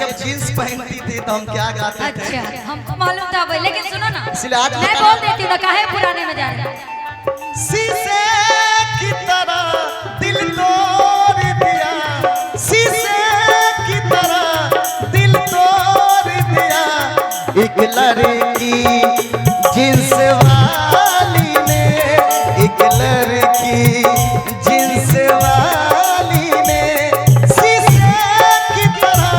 जब जींस पहनती थी तो हम क्या गाते थे। अच्छा हमको मालूम था भाई, लेकिन सुनो ना, इसलिए आज मैं बोल देती हूँ, काहे पुराने में जा रहे हैं। शीशे की तरह दिल तोड़ दिया, शीशे की तरह दिल तोड़ दिया, एक लड़की जींस वाली ने, एक लड़की जींस वाली ने शीशे की तरह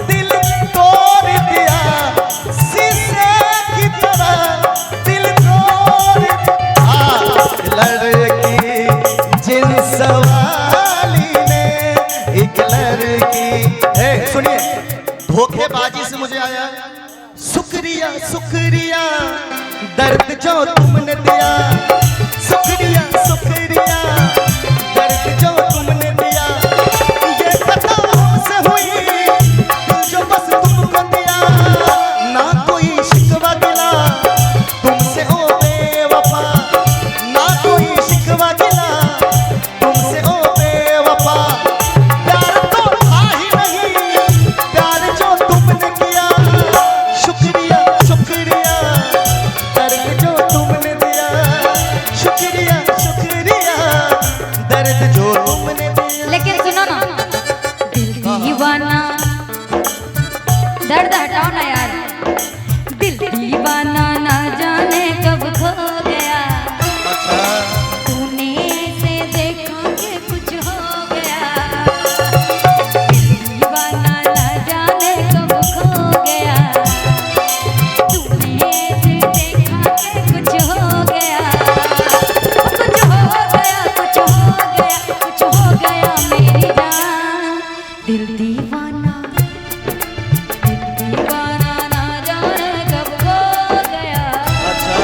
दिल तोड़ दिया, शीशे की तरह दिल तोड़ दिया, लड़की जींस वाली ने, एक लड़की। सुनिए, धोखेबाजी से मुझे आया शुक्रिया शुक्रिया दर्द जो तुमने दिया, शुक्रिया शुक्रिया दर्द जो तुमने दिया, ये खता हमसे हुई जो बस तुमको दिया, ना कोई शिकवा गिला तुमसे ओ बेवफा, ना कोई शिकवा गिला तुमसे ओ बेवफा, प्यार तो था ही नहीं प्यार जो तुमने किया, शुक्रिया शुक्रिया दर्द जो तुमने दिया, शुक्रिया शुक्रिया दर्द जो तुमने दिया। लेकिन सुनो ना, दिल दीवाना, दर्द हटाओ ना यार, दिल दीवाना ना जाने कब खो गया, अच्छा तूने से देखा कि कुछ हो गया, दिल दीवाना ना जाने कब खो गया, तूने से देखा कि कुछ हो गया, कुछ हो गया, कुछ हो गया, कुछ हो गया मेरी जान, दिल दीवाना ना जाने कब खो गया, अच्छा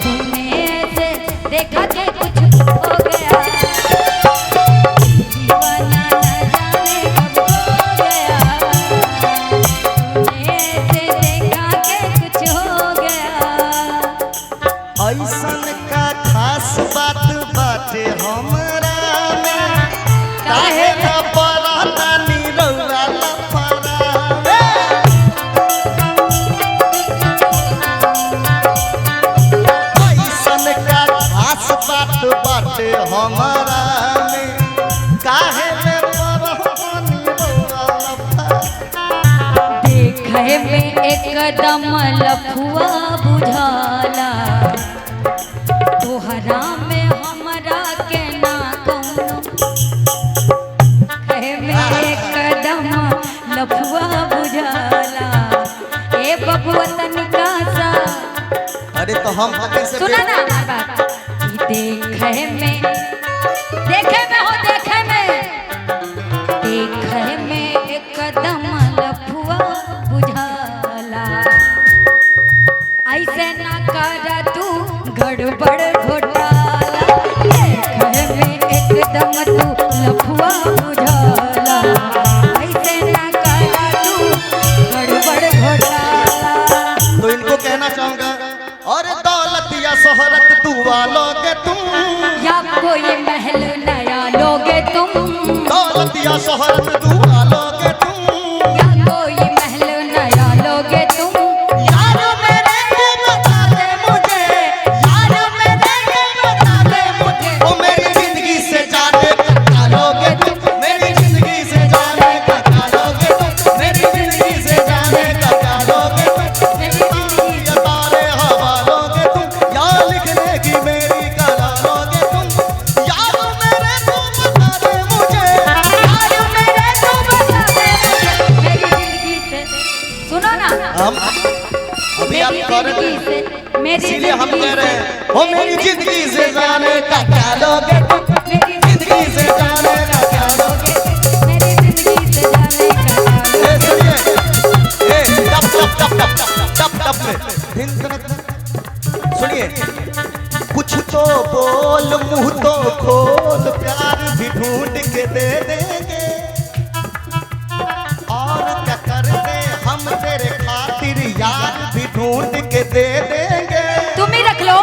तूने ऐसे देखा कि कुछ हो गया, दीवाना ना जाने कब खो गया, तूने ऐसे देखा कि कुछ हो गया। ऐसन का खास बात बाटे हमरा में, काहे न पराता निरौला लफड़ा में, ऐसन का खास बात बाटे हमरा में, काहे न पराता निरौला लफड़ा, देखे में एकदम लफुआ बुझाला, तोहरा में हमरा के ना कौनो, देखे में एकदम लफुआ बुझाला, ए बबुआ तनिका सा अरे तो हम कैसे सुना ना हमार बात, ई देखे में हो, देखे में एकदम लफुआ बुझाला, ऐसे ना कर तू गड़बड़ घोटाला, देखे में एकदम तू लफुआ बुझाला, ऐसे ना कर तू गड़बड़ घोटाला। तो इनको कहना चाहूंगा, और दौलत या शोहरत तू वालोगे तुम, या कोई महल नया लोगे तुम, दौलत या शोहरत तू वालोगे तुम, या कोई महल नया लोगे तुम, यार मेरे को बता दे मुझे, यार मेरे को बता दे मुझे, ओ मेरी जिंदगी से जाने का लोगे तुम, मेरी जिंदगी से जाने का लोगे तुम, मेरी जिंदगी से जाने का लोगे तुम, मेरी जिंदगी ये तारे हवा लोगे तुम, या लिखने की मेरी कला लोगे तुम, यार मेरे को बता दे मुझे, यार मेरे को बता दे मुझे, मेरी जिंदगी से सुनो ना, हम अभी आप मेरी कह रहे जिंदगी थे, से, मेरी इसीलिए हम जिंदगी कह रहे हैं, से, ओ मेरी जिंदगी से जाने का क्या लोगे तुम, मेरी जिंदगी से जाने का क्या लोगे, मेरी जिंदगी से जाने का ए सुनिए, ए टप टप टप टप टप टप में धिन धनक, सुनिए, कुछ तो बोल मुंह तो खोल, प्यार भी ढूंढ के दे देंगे, और क्या कर दे हम तेरे खातिर यार भी ढूंढ के दे देंगे, तुम ही रख लो,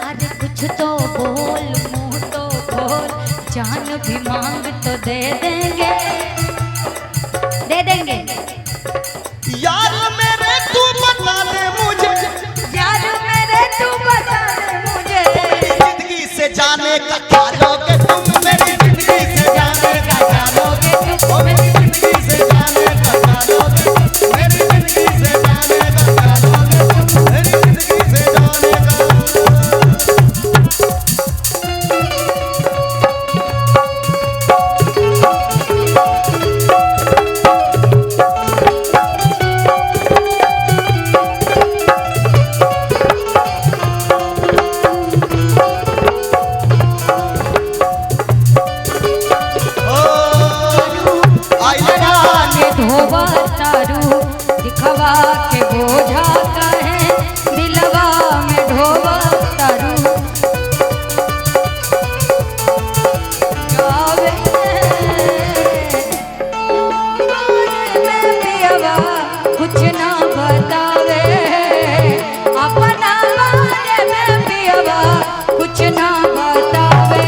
अरे कुछ तो बोल मुंह तो खोल, जान भी मांग तो दे देंगे, दे देंगे। यार मेरे तू बता दे मुझे, यार मेरे तू बता दे मुझे, जिंदगी से जाने का क्या लोगे तुम, मेरी जिंदगी से जाने का क्या लोगे तुम, ओ मेरी जिंदगी से जाने का क्या लोगे तुम, मेरी जिंदगी से जाने का क्या लोगे तुम, मेरी जिंदगी से जाने का। धोवा तारू दिखवा के बोझा कहे, दिलवा में ढोवा तारू गावे में पियवा कुछ ना बतावे, अपना बारे में पियवा कुछ ना बतावे,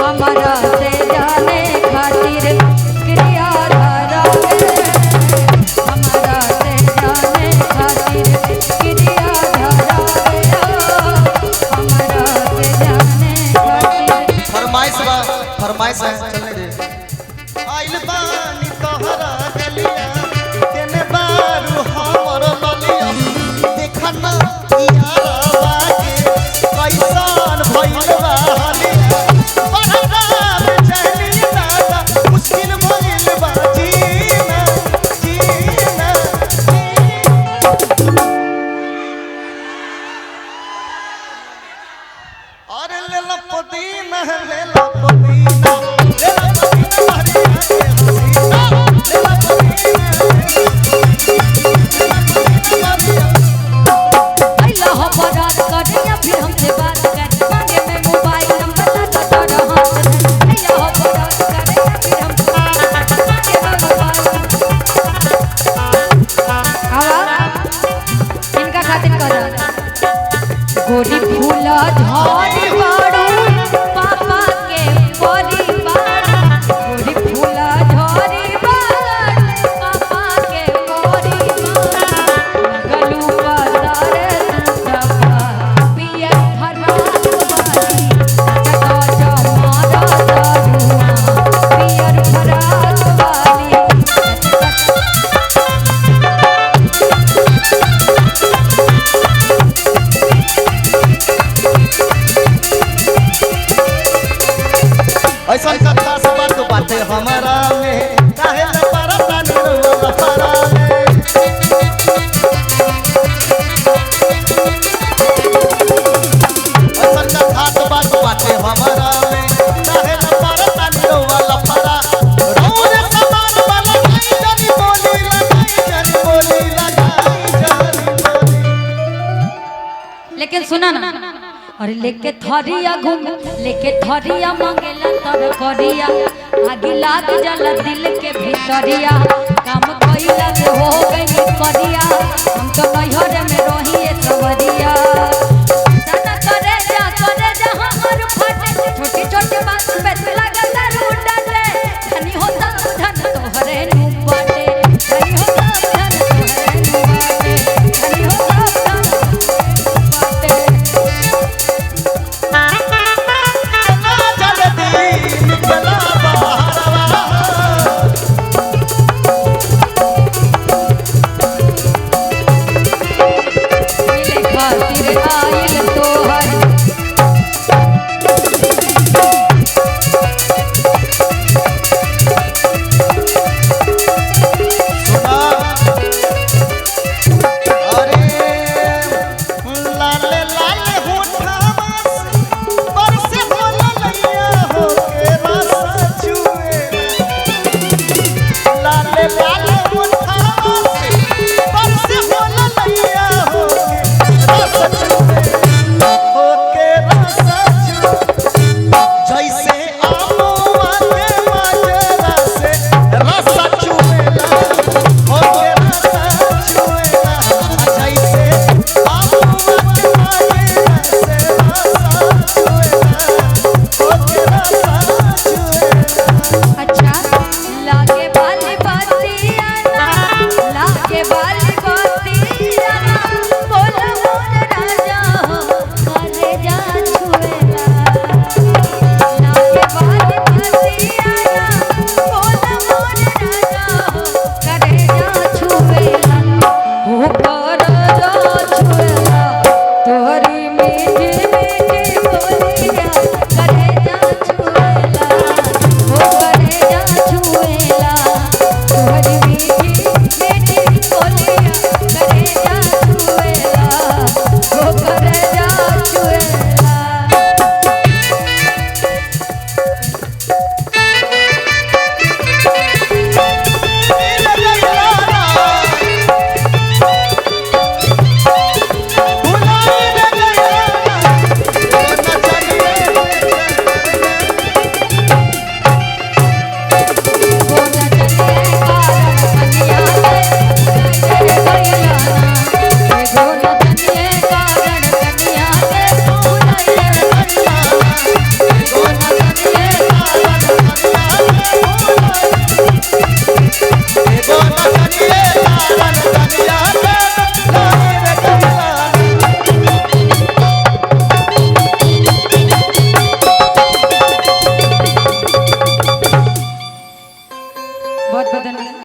हमारा से जाने खातिर क्रिया धरावे, हमारा से जाने खातिर क्रिया धरावे, हमारा से जाने खातिर। फरमाइश है चलने दे। आइल बानी तोहरा गलिया, तेने बारू हमर ललिया, देखना यारवा के कैसन भइल बा हलिया, बहरा में चली दादा मुश्किल भइल बा जीना जीना। अरे ले लो पुदीना, ले लो पुदीना, ले लो पुदीना हरिया के हसीना, ले लो पुदीना, हरिया। अल्लाह हो बारात करिया फिर हमसे बात कर, मांगे में मोबाइल नंबर लगा तो हाथ में, अल्लाह हो बारात करिया फिर हमसे बात कर, मांगे में मोबाइल। आवा इनका खातिर कर गोरी फूला झाड़ी बाड़ू पापा के परिवार, गोरी फूला झाड़ी बाड़ू पापा के परिवार, गलू बाजारे सुसवा पिया फराक वाली, जगा जमारा दारुआ पियर फराक वाली। ऐसा का खास बात बाटे हमारा में, काहे न परता निरवा फरा में। ऐसा का खास बात बाटे हमारा में, काहे न परता निरवा फरा। रोज समान वाला आई जानी बोली लगाई, जानी बोली लगाई, जानी बोली। लेकिन सुना ना, अरे लेके थरिया घूम, लेके थरिया मांगेला तर करिया, आगे लाग जाला दिल के भीतरिया, काम कइला से हो गई करिया, हम तो नैहर में